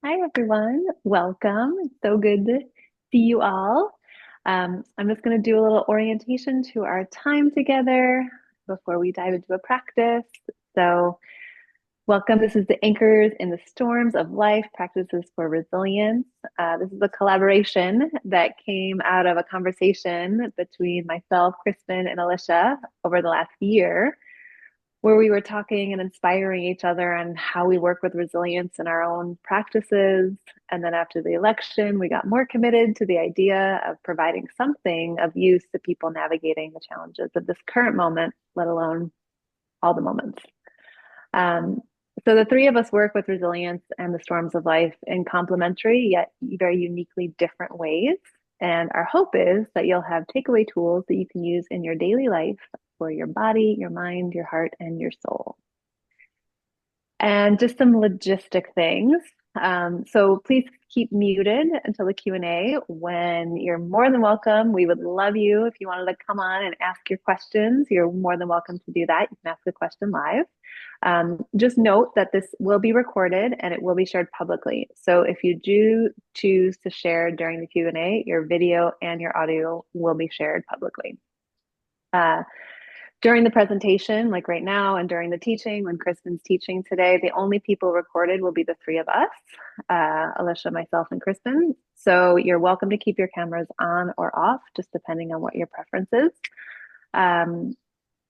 Hi, everyone. Welcome. It's so good to see you all. I'm just going to do a little orientation to our time together before we dive into a practice. So, welcome. This is the Anchors in the Storms of Life Practices for Resilience. This is a collaboration that came out of a conversation between myself, Crispin, and Alycia over the last year where we were talking and inspiring each other on how we work with resilience in our own practices. And then after the election, we got more committed to the idea of providing something of use to people navigating the challenges of this current moment, let alone all the moments. Um, so the three of us work with resilience and the storms of life in complementary yet very uniquely different ways. And our hope is that you'll have takeaway tools that you can use in your daily life for your body, your mind, your heart, and your soul. And just some logistic things. So please keep muted until the Q&A when you're more than welcome. We would love you if you wanted to come on and ask your questions. You're more than welcome to do that. You can ask the question live. Just note that this will be recorded and it will be shared publicly. So if you do choose to share during the Q&A, your video and your audio will be shared publicly. During the presentation, like right now, and during the teaching, when Crispin's teaching today, the only people recorded will be the three of us, Alycia, myself, and Crispin. So you're welcome to keep your cameras on or off, just depending on what your preference is.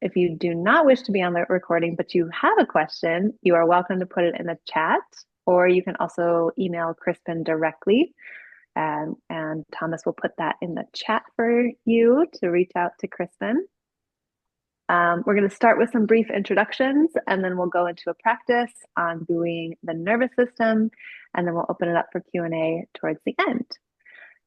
If you do not wish to be on the recording, but you have a question, you are welcome to put it in the chat, or you can also email Crispin directly. And Thomas will put that in the chat for you to reach out to Crispin. We're going to start with some brief introductions, and then we'll go into a practice on buoying the nervous system, and then we'll open it up for Q&A towards the end.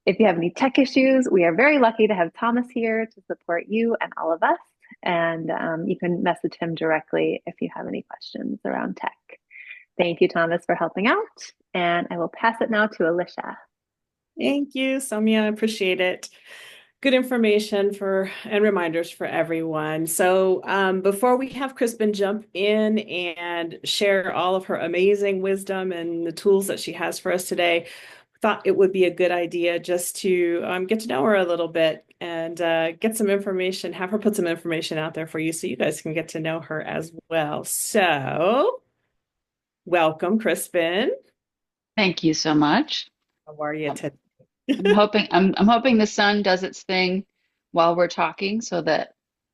If you have any tech issues, we are very lucky to have Thomas here to support you and all of us, and you can message him directly if you have any questions around tech. Thank you, Thomas, for helping out, and I will pass it now to Alycia. Thank you, Saumya. I appreciate it. Good information and reminders for everyone. So before we have Crispin jump in and share all of her amazing wisdom and the tools that she has for us today, I thought it would be a good idea just to get to know her a little bit and get some information, have her put some information out there for you so you guys can get to know her as well. So welcome, Crispin. Thank you so much. How are you today? I'm hoping the sun does its thing while we're talking so that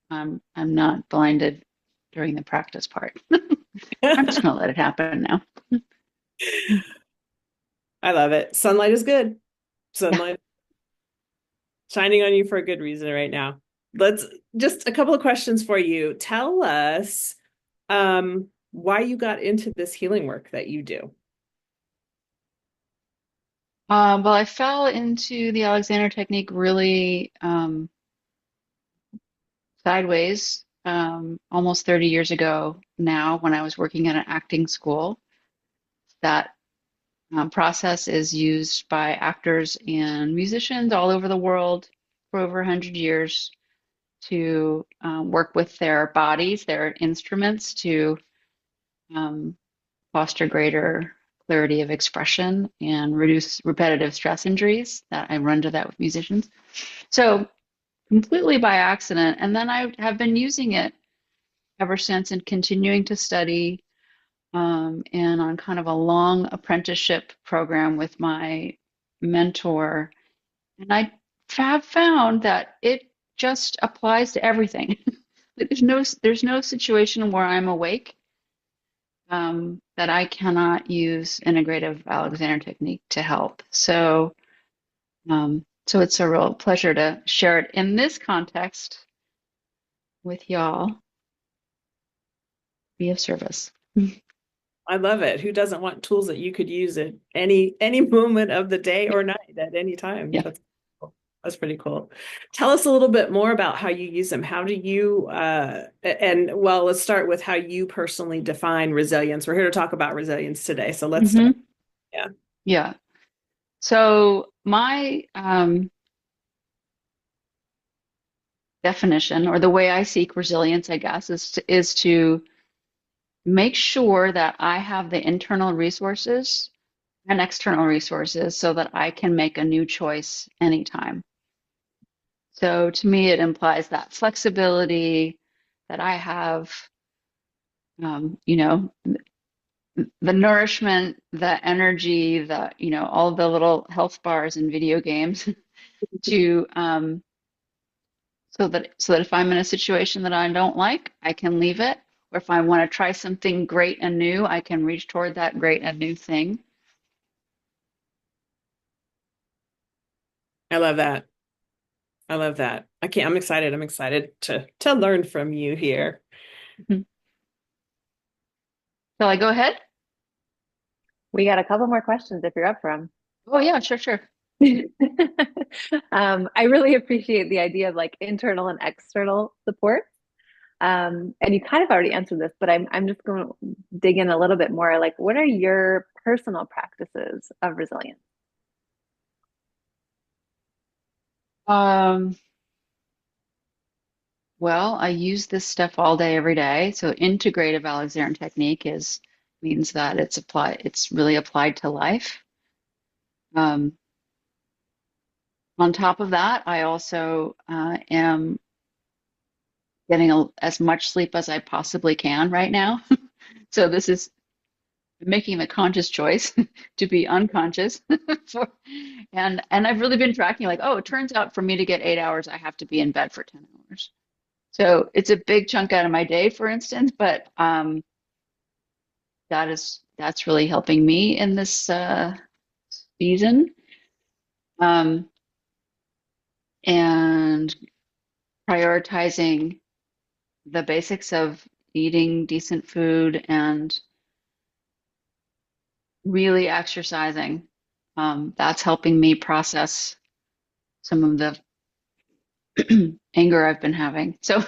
I'm not blinded during the practice part. I'm just gonna let it happen now. I love it. Sunlight is good. Yeah. Sunlight shining on you for a good reason right now. Let's just a couple of questions for you. Tell us why you got into this healing work that you do. Well, I fell into the Alexander technique really sideways almost 30 years ago now when I was working at an acting school. That process is used by actors and musicians all over the world for over 100 years to work with their bodies, their instruments, to foster greater clarity of expression and reduce repetitive stress injuries. That I run to that with musicians. So completely by accident. And then I have been using it ever since and continuing to study and on kind of a long apprenticeship program with my mentor. And I have found that it just applies to everything. There's no situation where I'm awake that I cannot use integrative Alexander technique to help. So it's a real pleasure to share it in this context with y'all. Be of service. I love it. Who doesn't want tools that you could use at any moment of the day or night at any time? Yeah. That's cool. That's pretty cool. Tell us a little bit more about how you use them. How do you and well, let's start with how you personally define resilience. We're here to talk about resilience today. So let's start. Mm-hmm. Yeah. Yeah. So my definition, or the way I seek resilience, I guess, is to make sure that I have the internal resources and external resources so that I can make a new choice anytime. So to me, it implies that flexibility that I have, you know, the nourishment, the energy, all the little health bars and video games to so that if I'm in a situation that I don't like, I can leave it. Or if I want to try something great and new, I can reach toward that great and new thing. I love that. I love that. I'm excited. I'm excited to learn from you here. Mhm. Shall I go ahead? We got a couple more questions if you're up for them. Oh yeah, sure, sure. I really appreciate the idea of like internal and external support. And you kind of already answered this, but I'm just going to dig in a little bit more. Like, what are your personal practices of resilience? Um, well, I use this stuff all day, every day. So integrative Alexander technique means that it's really applied to life. Um, on top of that, I also am getting as much sleep as I possibly can right now. So this is making the conscious choice to be unconscious for, and I've really been tracking like, oh, it turns out for me to get 8 hours, I have to be in bed for 10 hours. So it's a big chunk out of my day, for instance, but that's really helping me in this season. Um, and prioritizing the basics of eating decent food and really exercising. That's helping me process some of the anger I've been having. So,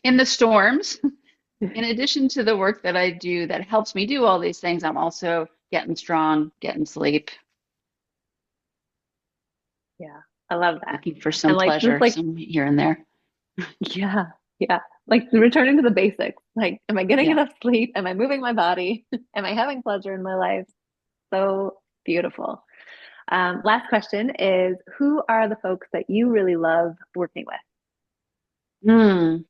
in the storms, in addition to the work that I do that helps me do all these things, I'm also getting strong, getting sleep, Yeah, I love that. looking for And some like just pleasure, like, some here and there. yeah, yeah, like returning to the basics. Like, am I getting Yeah, enough sleep? Am I moving my body? Am I having pleasure in my life? So beautiful. Last question is, who are the folks that you really love working with? Mm.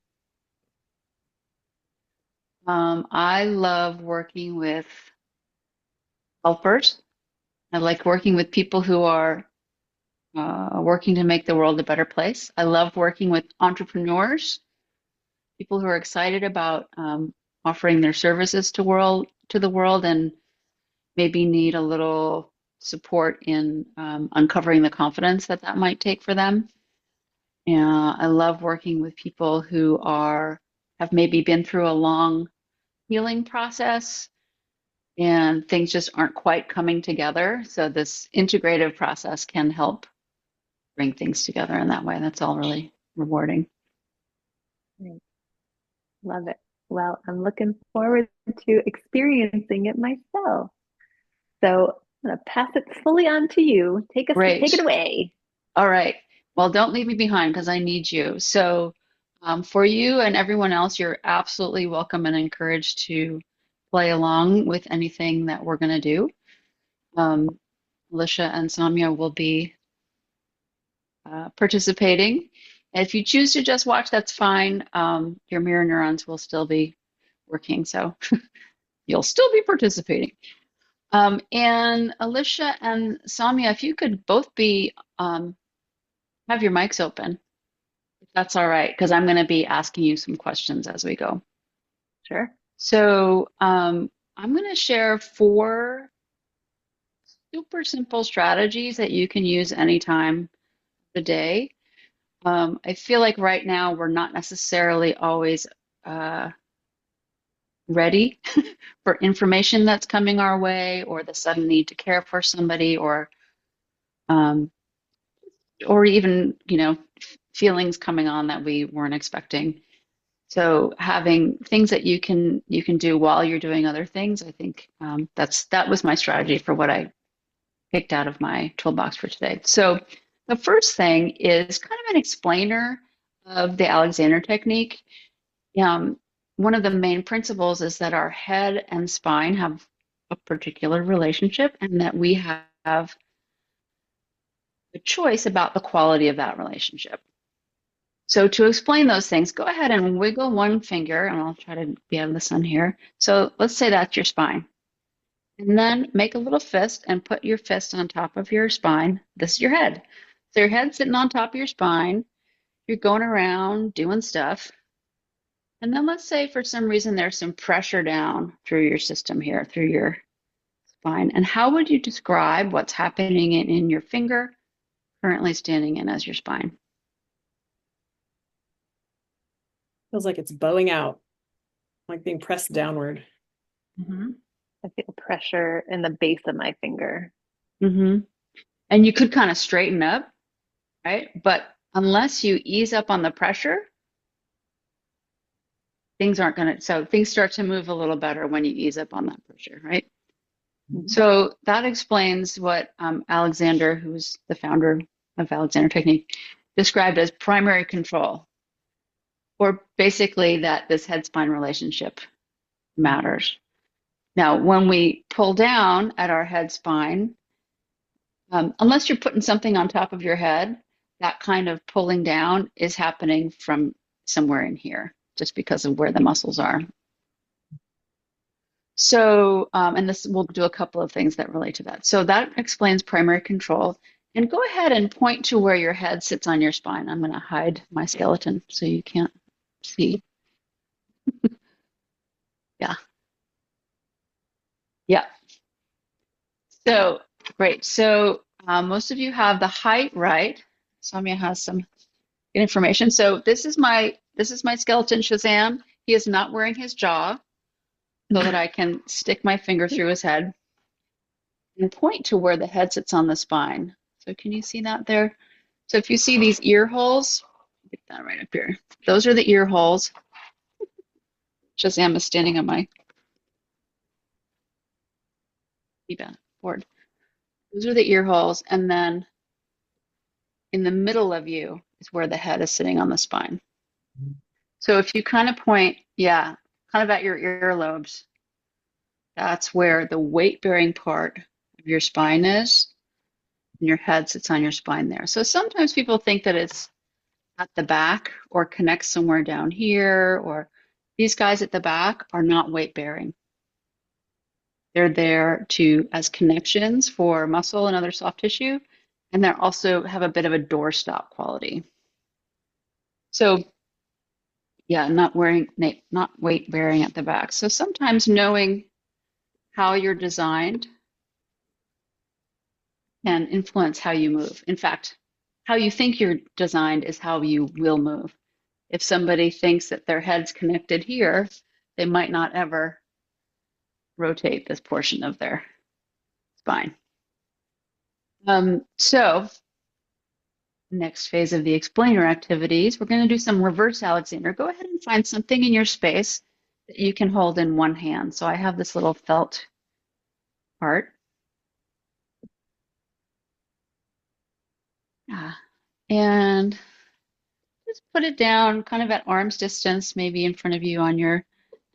I love working with helpers. I like working with people who are working to make the world a better place. I love working with entrepreneurs, people who are excited about offering their services to the world and maybe need a little support in uncovering the confidence that might take for them. And I love working with people who have maybe been through a long healing process and things just aren't quite coming together. So this integrative process can help bring things together in that way. That's all really rewarding. Right. Love it. Well, I'm looking forward to experiencing it myself. So I'm gonna pass it fully on to you. Take it Great. away. All right. Well, don't leave me behind because I need you. So, for you and everyone else, you're absolutely welcome and encouraged to play along with anything that we're going to do. Um, Alycia and Saumya will be participating. If you choose to just watch, that's fine. Your mirror neurons will still be working, so you'll still be participating. And Alycia and Saumya, if you could both have your mics open. If that's all right, because I'm going to be asking you some questions as we go. Sure. So I'm going to share 4 super simple strategies that you can use anytime of the day. I feel like right now we're not necessarily always uh, ready for information that's coming our way, or the sudden need to care for somebody, um, or even feelings coming on that we weren't expecting. So having things that you can do while you're doing other things, I think that was my strategy for what I picked out of my toolbox for today. So the first thing is kind of an explainer of the Alexander technique. Um, One of the main principles is that our head and spine have a particular relationship and that we have a choice about the quality of that relationship. So to explain those things, go ahead and wiggle one finger, and I'll try to be out of the sun here. So let's say that's your spine. And then make a little fist and put your fist on top of your spine. This is your head. So your head's sitting on top of your spine. You're going around doing stuff. And then let's say for some reason there's some pressure down through your system here, through your spine. And how would you describe what's happening in your finger currently standing in as your spine? Feels like it's bowing out, like being pressed downward. Mm-hmm. I feel pressure in the base of my finger. Mm-hmm. And you could kind of straighten up, right? But unless you ease up on the pressure, things aren't going to, so things start to move a little better when you ease up on that pressure, right? Mm-hmm. So that explains what Alexander, who's the founder of Alexander Technique, described as primary control, or basically that this head-spine relationship matters. Now, when we pull down at our head spine, unless you're putting something on top of your head, that kind of pulling down is happening from somewhere in here, just because of where the muscles are. So, and this, we'll do a couple of things that relate to that. So that explains primary control. And go ahead and point to where your head sits on your spine. I'm going to hide my skeleton so you can't see. Yeah. Yeah. So, great. So most of you have the height right. Saumya has some good information. So this is my skeleton Shazam. He is not wearing his jaw so that I can stick my finger through his head and point to where the head sits on the spine. So can you see that there? So if you see these ear holes, get that right up here. Those are the ear holes. Shazam is standing on my board. Those are the ear holes, and then in the middle of you is where the head is sitting on the spine. So if you kind of point, yeah, kind of at your earlobes, that's where the weight-bearing part of your spine is, and your head sits on your spine there. So sometimes people think that it's at the back or connects somewhere down here, or these guys at the back are not weight-bearing. They're there as connections for muscle and other soft tissue, and they also have a bit of a doorstop quality. So yeah, not weight bearing at the back. So sometimes knowing how you're designed can influence how you move. In fact, how you think you're designed is how you will move. If somebody thinks that their head's connected here, they might not ever rotate this portion of their spine. So next phase of the explainer activities, we're going to do some reverse Alexander. Go ahead and find something in your space that you can hold in one hand. So I have this little felt part. And just put it down kind of at arm's distance, maybe in front of you on your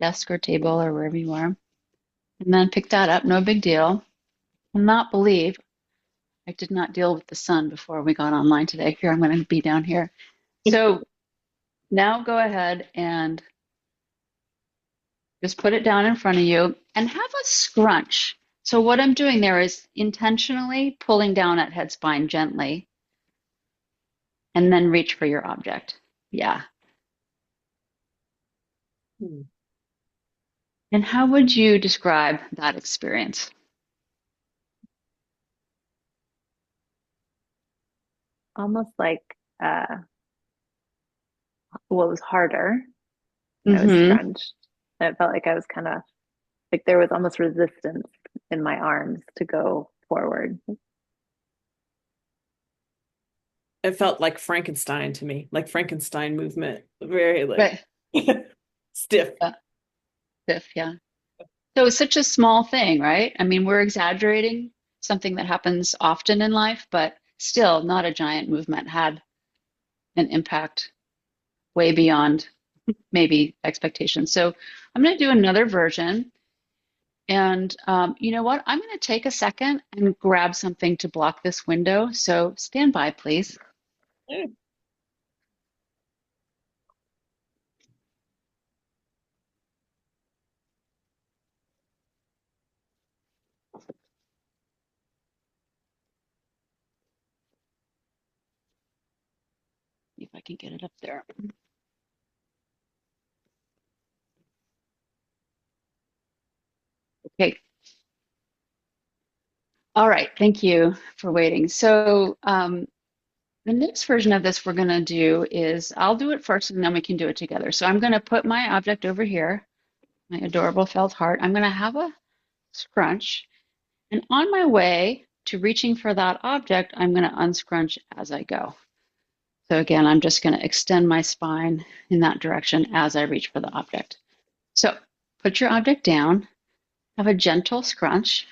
desk or table or wherever you are. And then pick that up, no big deal. Will not believe I did not deal with the sun before we got online today. Here, I'm going to be down here. So now go ahead and just put it down in front of you and have a scrunch. So what I'm doing there is intentionally pulling down at head spine gently and then reach for your object. Yeah. And how would you describe that experience? Almost like what was harder. I was Mm-hmm. scrunched. And it felt like I was kind of like there was almost resistance in my arms to go forward. It felt like Frankenstein to me, like Frankenstein movement, very like Right. stiff. Yeah. Stiff, yeah. So it's such a small thing, right? I mean, we're exaggerating something that happens often in life, but still not a giant movement, had an impact way beyond maybe expectations. So I'm going to do another version. And you know what? I'm going to take a second and grab something to block this window. So stand by, please. Yeah. See if I can get it up there. Okay. All right. Thank you for waiting. So the next version of this we're going to do is I'll do it first and then we can do it together. So I'm going to put my object over here, my adorable felt heart. I'm going to have a scrunch. And on my way to reaching for that object, I'm going to unscrunch as I go. So again, I'm just going to extend my spine in that direction as I reach for the object. So put your object down, have a gentle scrunch,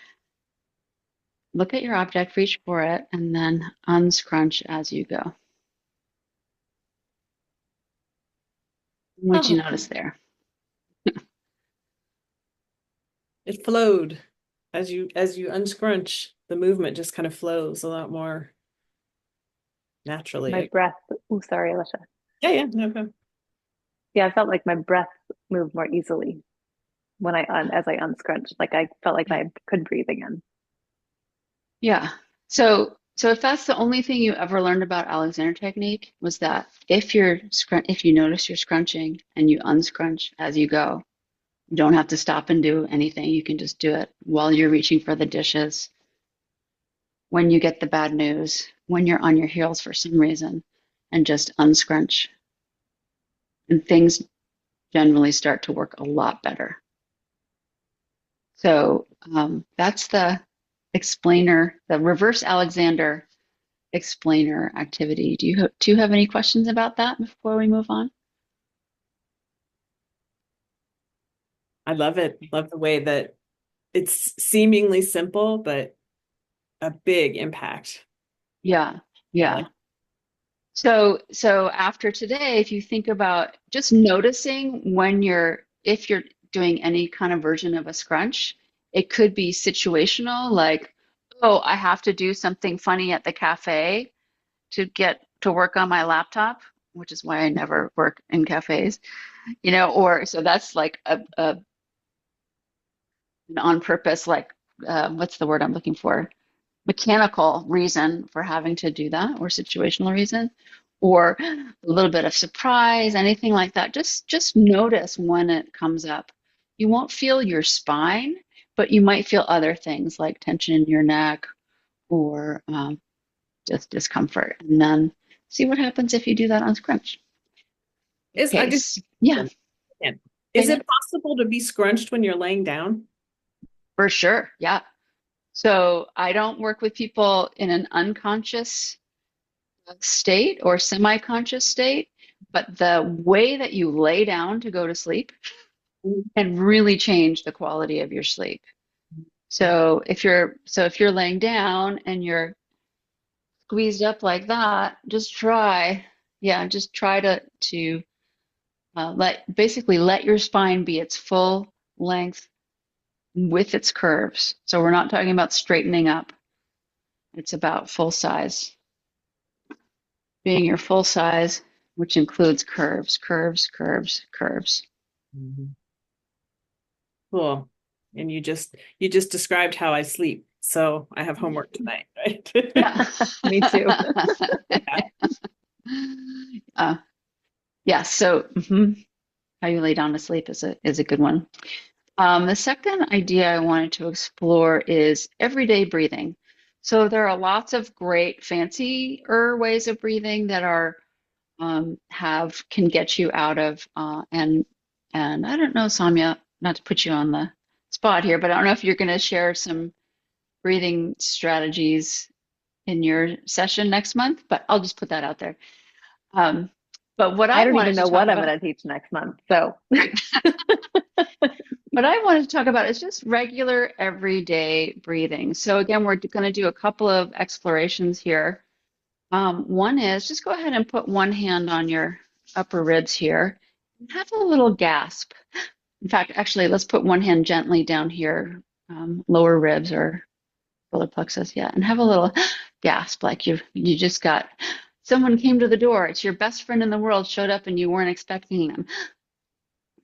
look at your object, reach for it, and then unscrunch as you go. What do you Oh, notice there? it flowed as you unscrunch. The movement just kind of flows a lot more naturally. My breath. Oh, sorry, Alycia. Yeah, no problem. Yeah, I felt like my breath moved more easily when as I unscrunched. Like I felt like I could breathe again. Yeah. So if that's the only thing you ever learned about Alexander technique was that if you notice you're scrunching and you unscrunch as you go, you don't have to stop and do anything. You can just do it while you're reaching for the dishes, when you get the bad news, when you're on your heels for some reason, and just unscrunch. And things generally start to work a lot better. So that's the explainer, the reverse Alexander explainer activity. Do you have any questions about that before we move on? I love it. Love the way that it's seemingly simple, but a big impact. Yeah, I yeah. like. So after today, if you think about just noticing if you're doing any kind of version of a scrunch, it could be situational, like, oh, I have to do something funny at the cafe to get to work on my laptop, which is why I never work in cafes, or so that's like an on purpose, like, what's the word I'm looking for? Mechanical reason for having to do that, or situational reason, or a little bit of surprise, anything like that. Just notice when it comes up. You won't feel your spine, but you might feel other things like tension in your neck or just discomfort. And then see what happens if you do that on scrunch. Is I Okay, just yeah, Is it possible to be scrunched when you're laying down? for sure. Yeah. So I don't work with people in an unconscious state or semi-conscious state, but the way that you lay down to go to sleep can really change the quality of your sleep. So if you're laying down and you're squeezed up like that, just try to let your spine be its full length with its curves. So we're not talking about straightening up. It's about full size. Being your full size, which includes curves, curves, curves, curves. Mhm. Cool. And you just described how I sleep. So I have homework tonight, right? Yeah. Me too. uh, yeah. So how you lay down to sleep is a good one. The second idea I wanted to explore is everyday breathing. So there are lots of great fancier ways of breathing that are can get you out of and I don't know, Saumya, not to put you on the spot here, but I don't know if you're going to share some breathing strategies in your session next month, but I'll just put that out there. But what I I don't wanted even to know talk what I'm about, going to teach next month. So what I wanted to talk about is just regular everyday breathing. So again, we're going to do a couple of explorations here. One is just go ahead and put one hand on your upper ribs here and have a little gasp. In fact, actually, let's put one hand gently down here lower ribs or solar plexus, yeah, and have a little gasp, like you just got someone came to the door. It's your best friend in the world showed up and you weren't expecting them,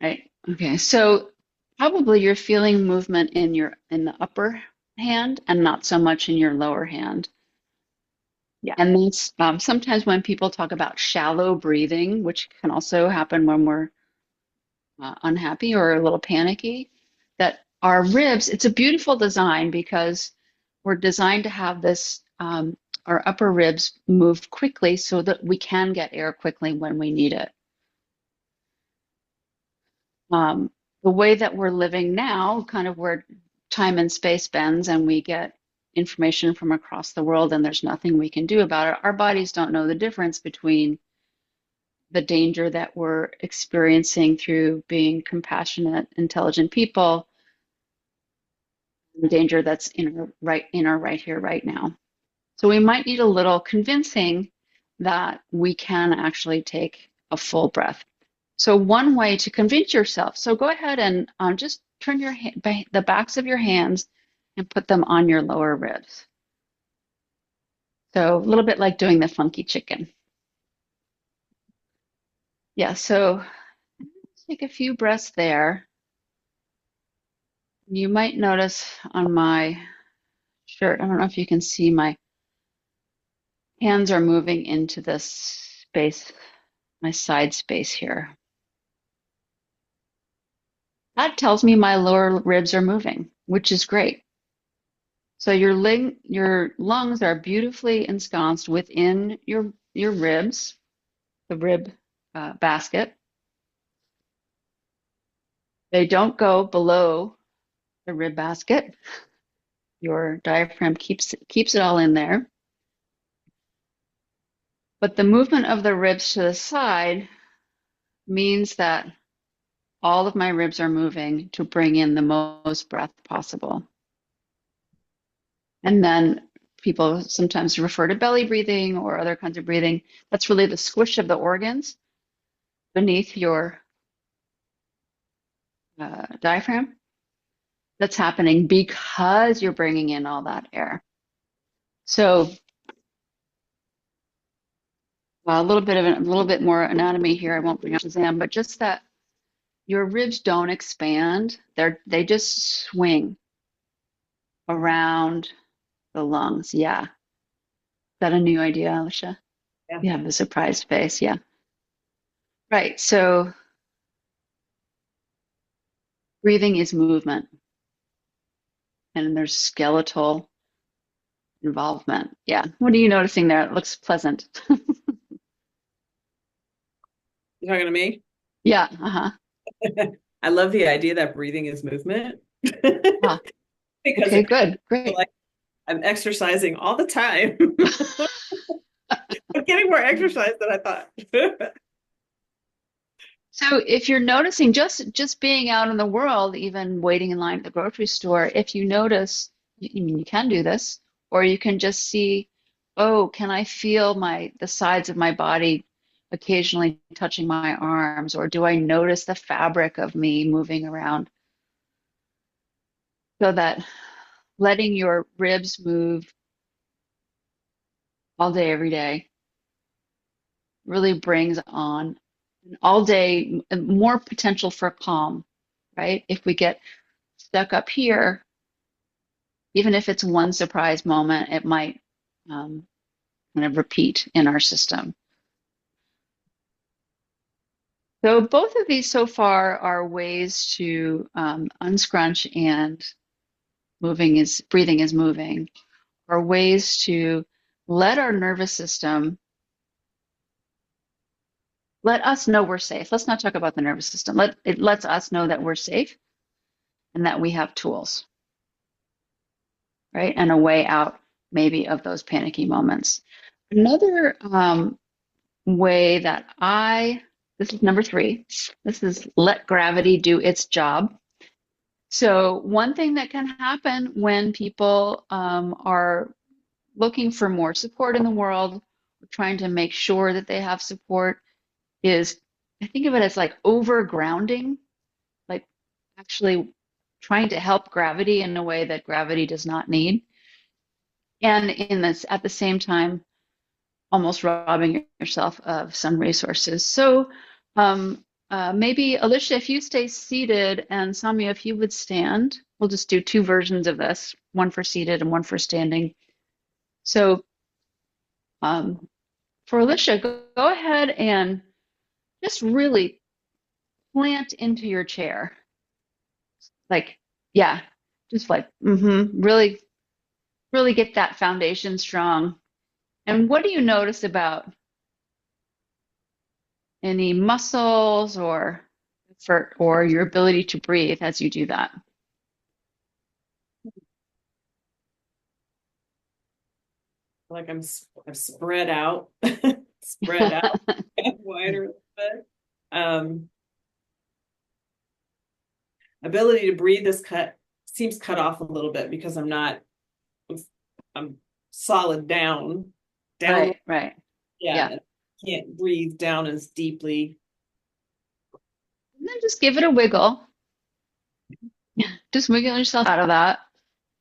right? Okay, so probably you're feeling movement in the upper hand and not so much in your lower hand. Yeah. And that's sometimes when people talk about shallow breathing, which can also happen when we're unhappy or a little panicky, that our ribs, it's a beautiful design because we're designed to have this, our upper ribs move quickly so that we can get air quickly when we need it. The way that we're living now, kind of where time and space bends and we get information from across the world and there's nothing we can do about it, our bodies don't know the difference between the danger that we're experiencing through being compassionate, intelligent people, the danger that's in our right here, right now. So we might need a little convincing that we can actually take a full breath. So one way to convince yourself, so go ahead and just turn the backs of your hands and put them on your lower ribs. So a little bit like doing the funky chicken. Yeah, so take a few breaths there. You might notice on my shirt, I don't know if you can see, my hands are moving into this space, my side space here. That tells me my lower ribs are moving, which is great. So your lungs are beautifully ensconced within your ribs, the rib basket. They don't go below the rib basket. Your diaphragm keeps it all in there. But the movement of the ribs to the side means that all of my ribs are moving to bring in the most breath possible. And then people sometimes refer to belly breathing or other kinds of breathing. That's really the squish of the organs beneath your diaphragm. That's happening because you're bringing in all that air. So a little bit more anatomy here. I won't bring up Shazam, but just that your ribs don't expand. They just swing around the lungs. Yeah. Is that a new idea, Alycia? Yeah. You have the surprised face. Yeah. Right. So breathing is movement, and there's skeletal involvement. Yeah. What are you noticing there? It looks pleasant. You talking to me? Yeah. Uh-huh. I love the idea that breathing is movement Ah, because okay, I good. feel Great. like I'm exercising all the time. I'm getting more exercise than I thought. So if you're noticing just being out in the world, even waiting in line at the grocery store, if you notice, you can do this, or you can just see, oh, can I feel the sides of my body occasionally touching my arms, or do I notice the fabric of me moving around? So that letting your ribs move all day, every day, really brings on all day more potential for calm, right? If we get stuck up here, even if it's one surprise moment, it might kind of repeat in our system. So both of these so far are ways to unscrunch and breathing is moving, are ways to let our nervous system let us know we're safe. Let's not talk about the nervous system. It lets us know that we're safe and that we have tools, right? And a way out maybe of those panicky moments. Another way that this is number 3. This is let gravity do its job. So one thing that can happen when people are looking for more support in the world, trying to make sure that they have support, is I think of it as like over grounding, like actually trying to help gravity in a way that gravity does not need. And in this, at the same time, almost robbing yourself of some resources. So maybe Alycia, if you stay seated, and Saumya, if you would stand, we'll just do two versions of this, one for seated and one for standing. So for Alycia, go ahead and just really plant into your chair. Like, yeah, just like, really, really get that foundation strong. And what do you notice about any muscles or your ability to breathe as you do that? Like I'm spread out, spread out wider a little bit. Ability to breathe is seems cut off a little bit because I'm solid down. Right. Yeah. Can't breathe down as deeply. And then just give it a wiggle. Just wiggle yourself out of that.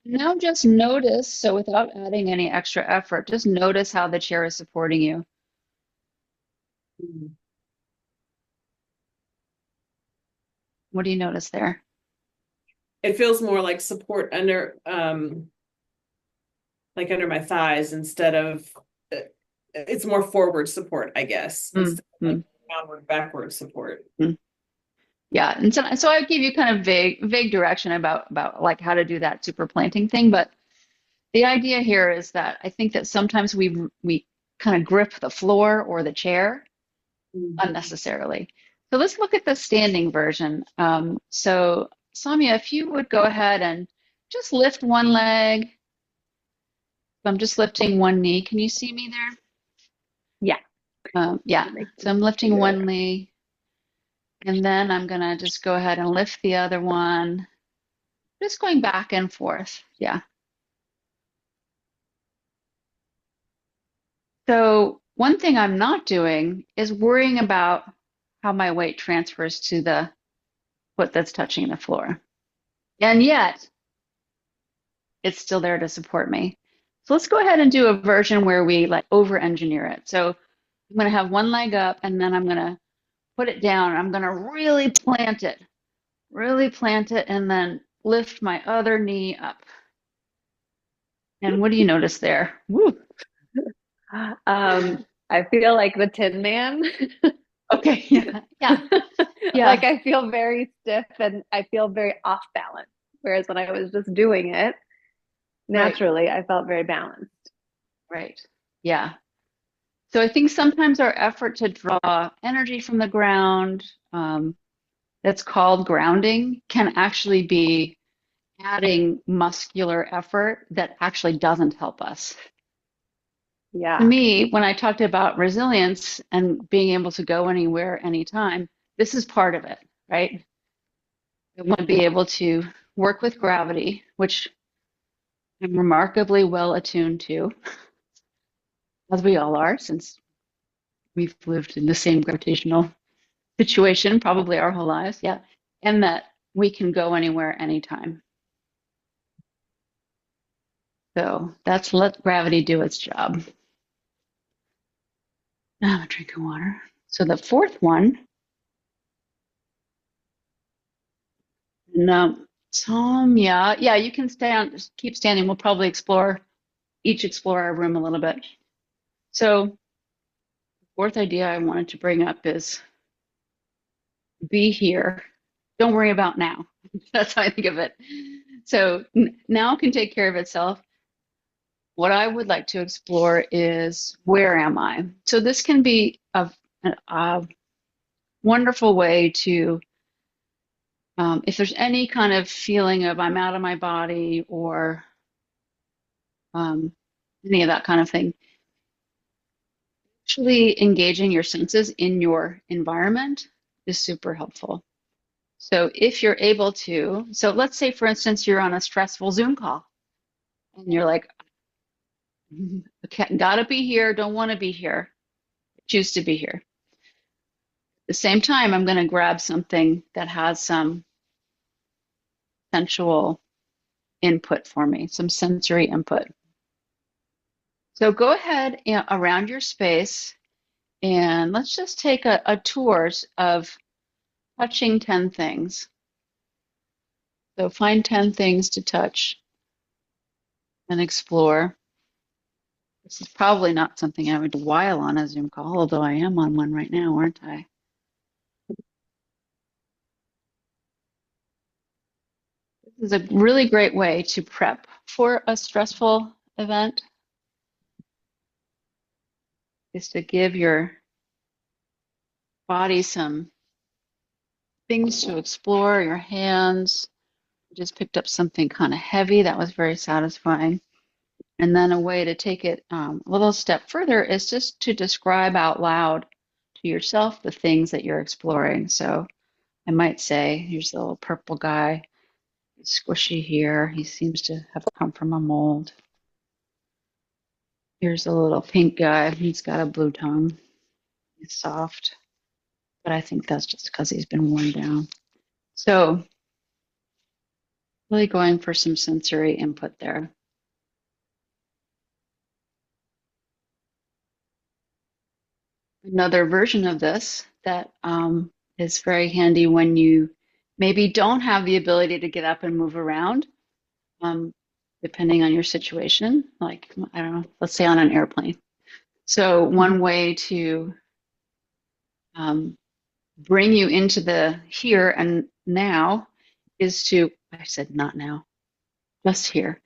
Now just notice, so without adding any extra effort, just notice how the chair is supporting you. What do you notice there? It feels more like support under my thighs instead of it's more forward support, I guess, instead of like downward, backward support. Yeah, and so I give you kind of vague direction about like how to do that super planting thing, but the idea here is that I think that sometimes we kind of grip the floor or the chair unnecessarily. So let's look at the standing version. So Saumya, if you would go ahead and just lift one leg. I'm just lifting one knee. Can you see me there? Yeah. Yeah. So I'm lifting one knee. And then I'm going to just go ahead and lift the other one. Just going back and forth. Yeah. So one thing I'm not doing is worrying about how my weight transfers to the foot that's touching the floor. And yet, it's still there to support me. So let's go ahead and do a version where we like over-engineer it. So I'm going to have one leg up, and then I'm going to put it down. I'm going to really plant it, and then lift my other knee up. And what do you notice there? Woo. I feel like the Tin Man. Okay. Yeah. Like I feel very stiff and I feel very off balance. Whereas when I was just doing it naturally, I felt very balanced. Right. Yeah. So I think sometimes our effort to draw energy from the ground, that's called grounding, can actually be adding muscular effort that actually doesn't help us. Yeah. To me, when I talked about resilience and being able to go anywhere, anytime, this is part of it, right? I want to be able to work with gravity, which I'm remarkably well attuned to, as we all are, since we've lived in the same gravitational situation probably our whole lives. Yeah. And that we can go anywhere, anytime. So that's let gravity do its job. Now I'm drinking water. So the fourth one, and Saumya, yeah, you can just keep standing. We'll probably explore our room a little bit. So the fourth idea I wanted to bring up is be here. Don't worry about now. That's how I think of it. So now can take care of itself. What I would like to explore is where am I? So this can be a wonderful way to, if there's any kind of feeling of I'm out of my body or any of that kind of thing, actually engaging your senses in your environment is super helpful. So if you're able to, so let's say for instance, you're on a stressful Zoom call and you're like, okay, gotta be here, don't want to be here, choose to be here. At the same time, I'm going to grab something that has some sensual input for me, some sensory input. So go ahead and around your space, and let's just take a tour of touching 10 things. So find 10 things to touch and explore. This is probably not something I would while on a Zoom call, although I am on one right now, aren't I? This is a really great way to prep for a stressful event, is to give your body some things to explore, your hands. Just picked up something kind of heavy that was very satisfying. And then a way to take it a little step further is just to describe out loud to yourself the things that you're exploring. So I might say, here's the little purple guy. He's squishy here. He seems to have come from a mold. Here's a little pink guy. He's got a blue tongue. He's soft, but I think that's just because he's been worn down. So really going for some sensory input there. Another version of this that is very handy when you maybe don't have the ability to get up and move around, depending on your situation, like, I don't know, let's say on an airplane. So one way to bring you into the here and now is to, I said not now, just here,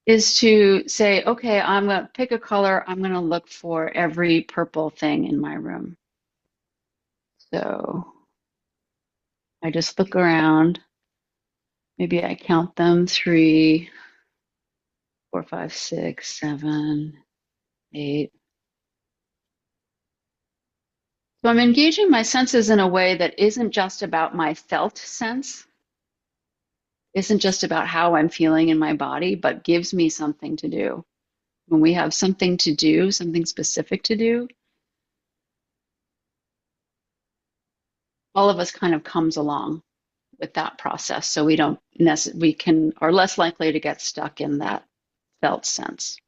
is to say, okay, I'm going to pick a color. I'm going to look for every purple thing in my room. So I just look around. Maybe I count them 3, 4, 5, 6, 7, 8. So I'm engaging my senses in a way that isn't just about my felt sense, isn't just about how I'm feeling in my body, but gives me something to do. When we have something to do, something specific to do, all of us kind of comes along with that process. So we don't are less likely to get stuck in that felt sense.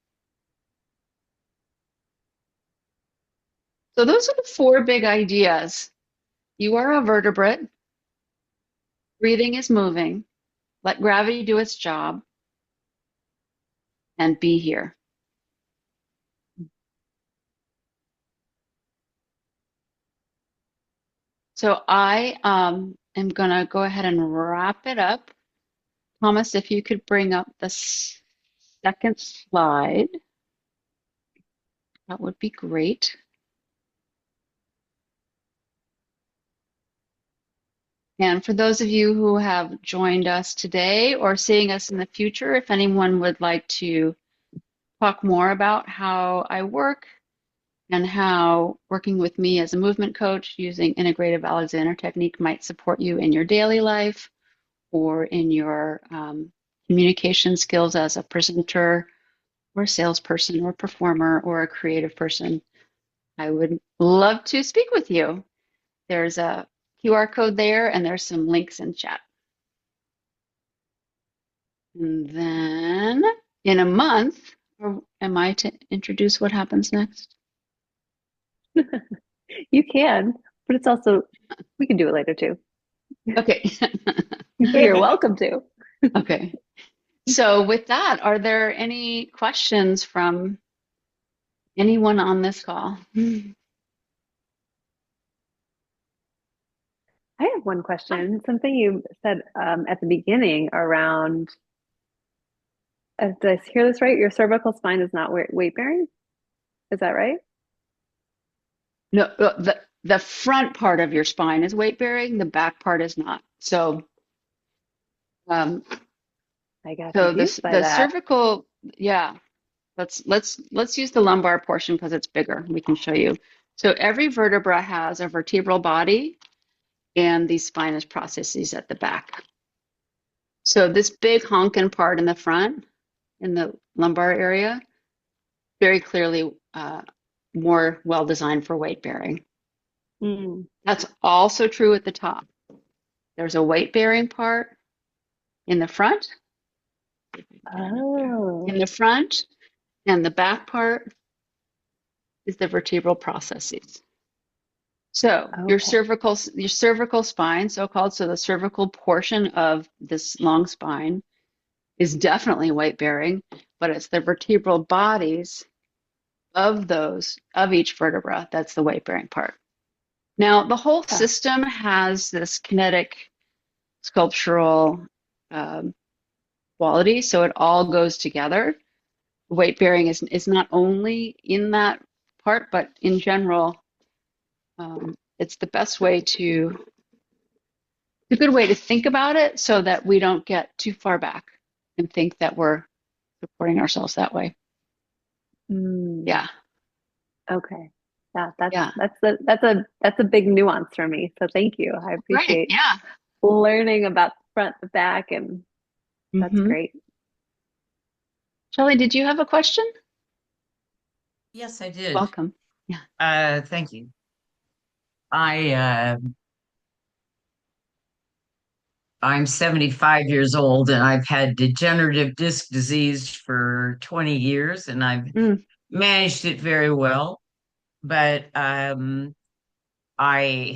So those are the 4 big ideas. You are a vertebrate. Breathing is moving. Let gravity do its job. And be here. So I am going to go ahead and wrap it up. Thomas, if you could bring up the second slide, that would be great. And for those of you who have joined us today or seeing us in the future, if anyone would like to talk more about how I work and how working with me as a movement coach using integrative Alexander technique might support you in your daily life or in your communication skills as a presenter or a salesperson or performer or a creative person, I would love to speak with you. There's a QR code there and there's some links in chat. And then in a month, or am I to introduce what happens next? You can, but it's also, we can do it later too. Okay. You're welcome to. Okay. So with that, are there any questions from anyone on this call? I have one question. Something you said at the beginning around, did I hear this right? Your cervical spine is not weight bearing? Is that right? No, the front part of your spine is weight bearing, the back part is not. So I got so confused by the that. cervical, yeah. Let's use the lumbar portion because it's bigger. We can show you. So every vertebra has a vertebral body and these spinous processes at the back. So this big honkin' part in the front, in the lumbar area, very clearly more well designed for weight bearing. Mm. That's also true at the top. There's a weight bearing part in the front, Oh, in the front, and the back part is the vertebral processes. So okay. your cervical spine, so-called, so the cervical portion of this long spine is definitely weight bearing, but it's the vertebral bodies of each vertebra that's the weight bearing part. Now, the whole Ah, system has this kinetic sculptural um, quality, so it all goes together. Weight bearing is not only in that part, but in general, it's the best way to, a good way to think about it so that we don't get too far back and think that we're supporting ourselves that way. mm, Yeah, okay. Yeah, yeah, that's a big nuance for me. So thank you. I right, appreciate yeah. learning about the front, the back, and that's Mm-hmm. great. Shelley, did you have a question? Yes, I did. Welcome. Yeah. Thank you. I I'm 75 years old and I've had degenerative disc disease for 20 years and I've Mm, managed it very well. But I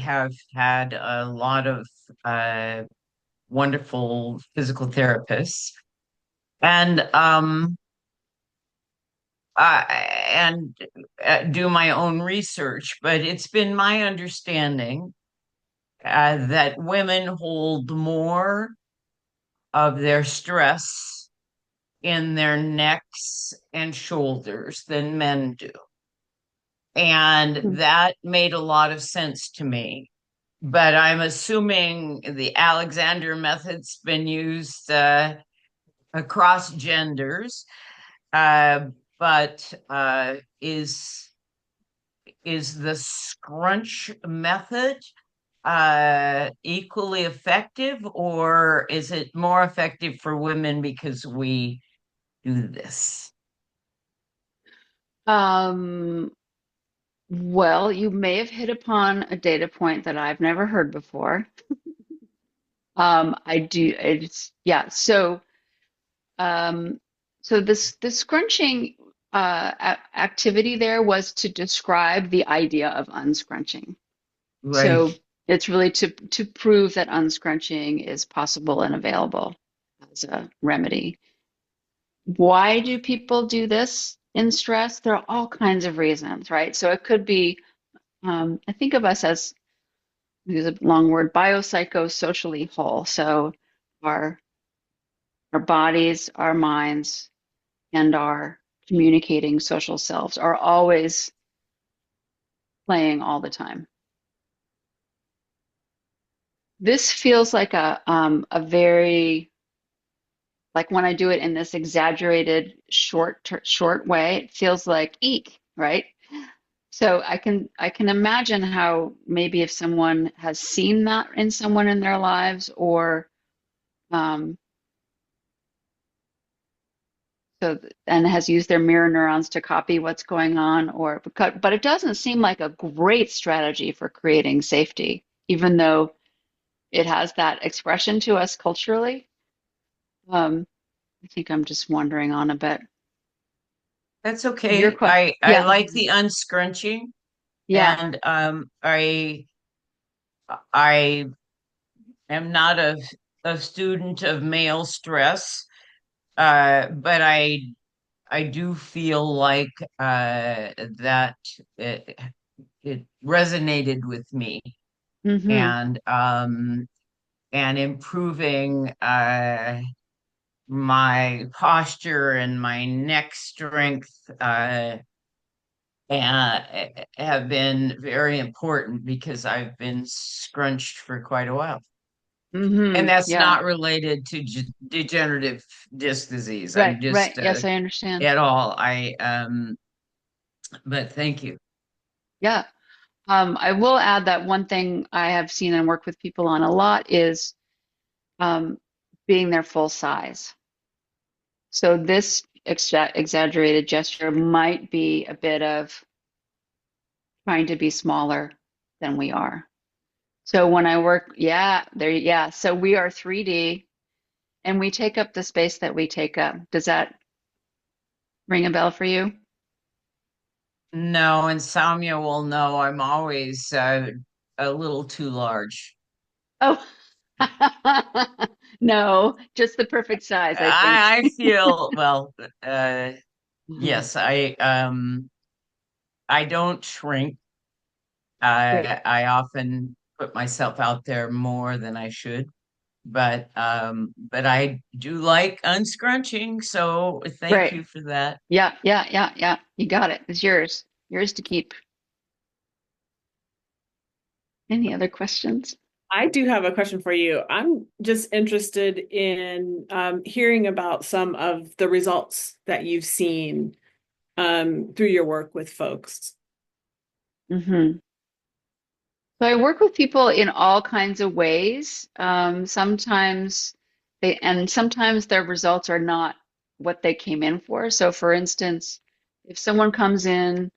have had a lot of uh, wonderful physical therapists and and do my own research. But it's been my understanding that women hold more of their stress in their necks and shoulders than men do. And Mm. that made a lot of sense to me. But I'm assuming the Alexander method's been used across genders. Uh, but is the scrunch method equally effective, or is it more effective for women because we do this? Um, well, you may have hit upon a data point that I've never heard before. I do, it's, yeah. Um, so this scrunching activity there was to describe the idea of unscrunching. Right. So it's really to prove that unscrunching is possible and available as a remedy. Why do people do this in stress? There are all kinds of reasons, right? So it could be, I think of us as, use a long word, biopsychosocially whole. So our our bodies, our minds, and our communicating social selves are always playing all the time. This feels like a very, like when I do it in this exaggerated short way, it feels like eek, right? So I can imagine how maybe if someone has seen that in someone in their lives, or um, and has used their mirror neurons to copy what's going on, or because, but it doesn't seem like a great strategy for creating safety, even though it has that expression to us culturally. Um, I think I'm just wandering on a bit. That's Your okay. question, I yeah, like the unscrunching, yeah, and I am not a student of male stress, but I do feel like that it, it resonated with me, mm-hmm, and improving my posture and my neck strength have been very important because I've been scrunched for quite a while. And mm-hmm, that's yeah, not related to degenerative disc disease. right, I'm right. just Yes, I understand. at all. But thank you. Yeah. I will add that one thing I have seen and worked with people on a lot is um, being their full size. So this exaggerated gesture might be a bit of trying to be smaller than we are. So when I work, yeah, there, yeah. So we are 3D. and we take up the space that we take up. Does that ring a bell for you? No, and Saumya will know I'm always a little too large. Oh, no, just the perfect size, I think. I feel well, Mhm. yes, I don't shrink. Great, I often put myself out there more than I should, but I do like unscrunching, so thank great. you for that. Yeah, yeah, yeah, yeah. You got it. It's yours. Yours to keep. Any other questions? I do have a question for you. I'm just interested in hearing about some of the results that you've seen through your work with folks. Hmm. So I work with people in all kinds of ways. Sometimes their results are not what they came in for. So for instance, if someone comes in,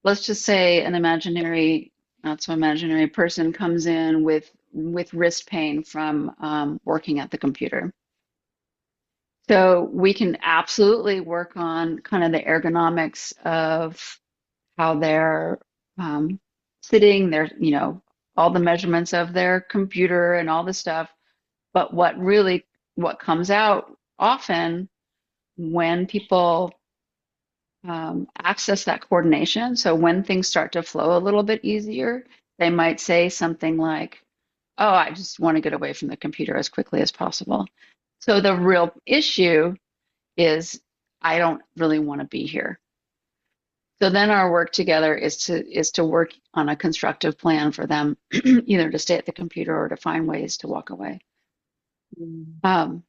let's just say an imaginary, not so imaginary person comes in with wrist pain from working at the computer. So we can absolutely work on kind of the ergonomics of how they're um, sitting, all the measurements of their computer and all the stuff. But what comes out often when people access that coordination, so when things start to flow a little bit easier, they might say something like, "Oh, I just want to get away from the computer as quickly as possible." So the real issue is I don't really want to be here. So then our work together is to work on a constructive plan for them, either to stay at the computer or to find ways to walk away. Mm. Um,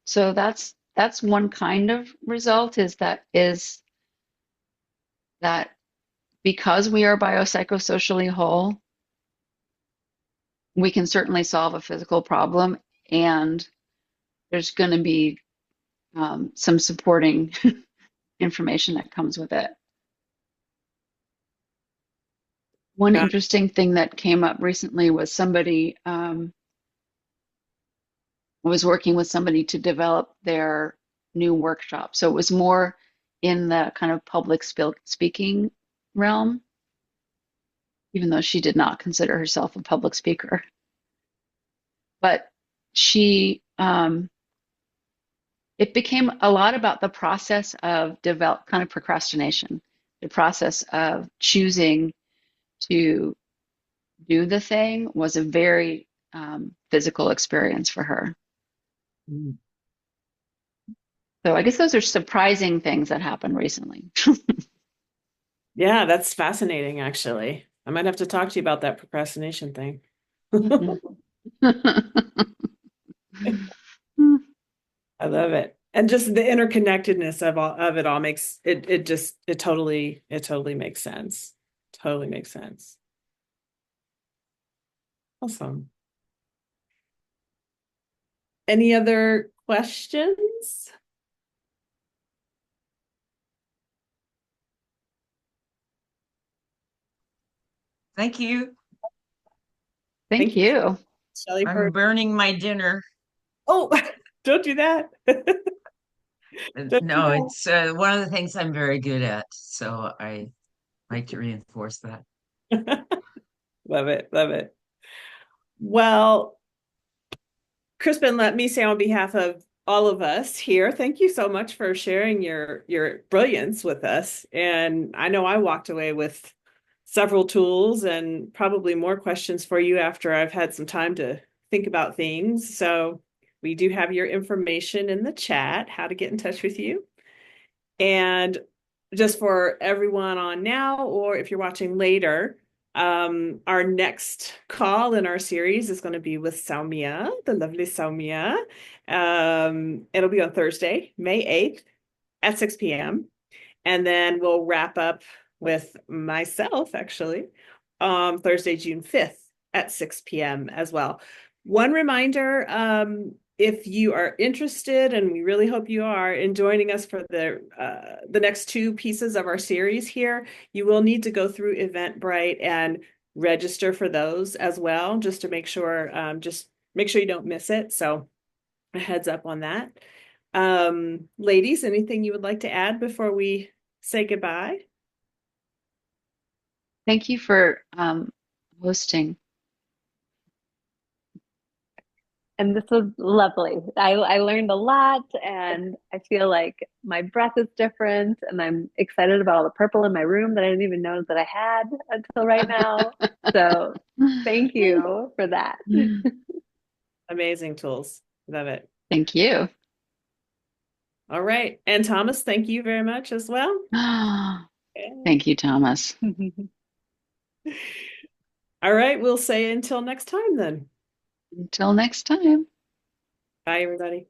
so that's one kind of result is that because we are biopsychosocially whole, we can certainly solve a physical problem, and there's going to be some supporting information that comes with it. One Yeah. interesting thing that came up recently was somebody was working with somebody to develop their new workshop. So it was more in the kind of public speaking realm, even though she did not consider herself a public speaker. But she, it became a lot about the process of develop kind of procrastination, the process of choosing to do the thing was a very physical experience for her. Mm. So I guess those are surprising things that happened recently. Yeah, that's fascinating, actually. I might have to talk to you about that procrastination thing. I love it. And just the interconnectedness of it all makes it totally makes sense. Totally makes sense. Awesome. Any other questions? Thank you. Thank Thank you, you. Shelley, I'm for burning my dinner. oh, don't do that. Don't do No, it's one of the things I'm very good at, so I like to reinforce that. that. Love it, love it. Well, Crispin, let me say on behalf of all of us here, thank you so much for sharing your brilliance with us. And I know I walked away with several tools and probably more questions for you after I've had some time to think about things. So we do have your information in the chat, how to get in touch with you. And just for everyone on now, or if you're watching later, our next call in our series is going to be with Saumya, the lovely Saumya. It'll be on Thursday, May 8th at 6 p.m. And then we'll wrap up with myself, actually, Thursday, June 5th at 6 p.m. as well. One reminder, if you are interested, and we really hope you are, in joining us for the next two pieces of our series here, you will need to go through Eventbrite and register for those as well, just to make sure you don't miss it. So a heads up on that. Ladies, anything you would like to add before we say goodbye? Thank you for hosting. And this was lovely. I learned a lot, and I feel like my breath is different, and I'm excited about all the purple in my room that I didn't even know that I had until right now. So thank you for that. Amazing tools. Love it. Thank you. All right. And Thomas, thank you very much as well. Thank you, Thomas. All right. We'll say until next time then. Until next time. Bye, everybody.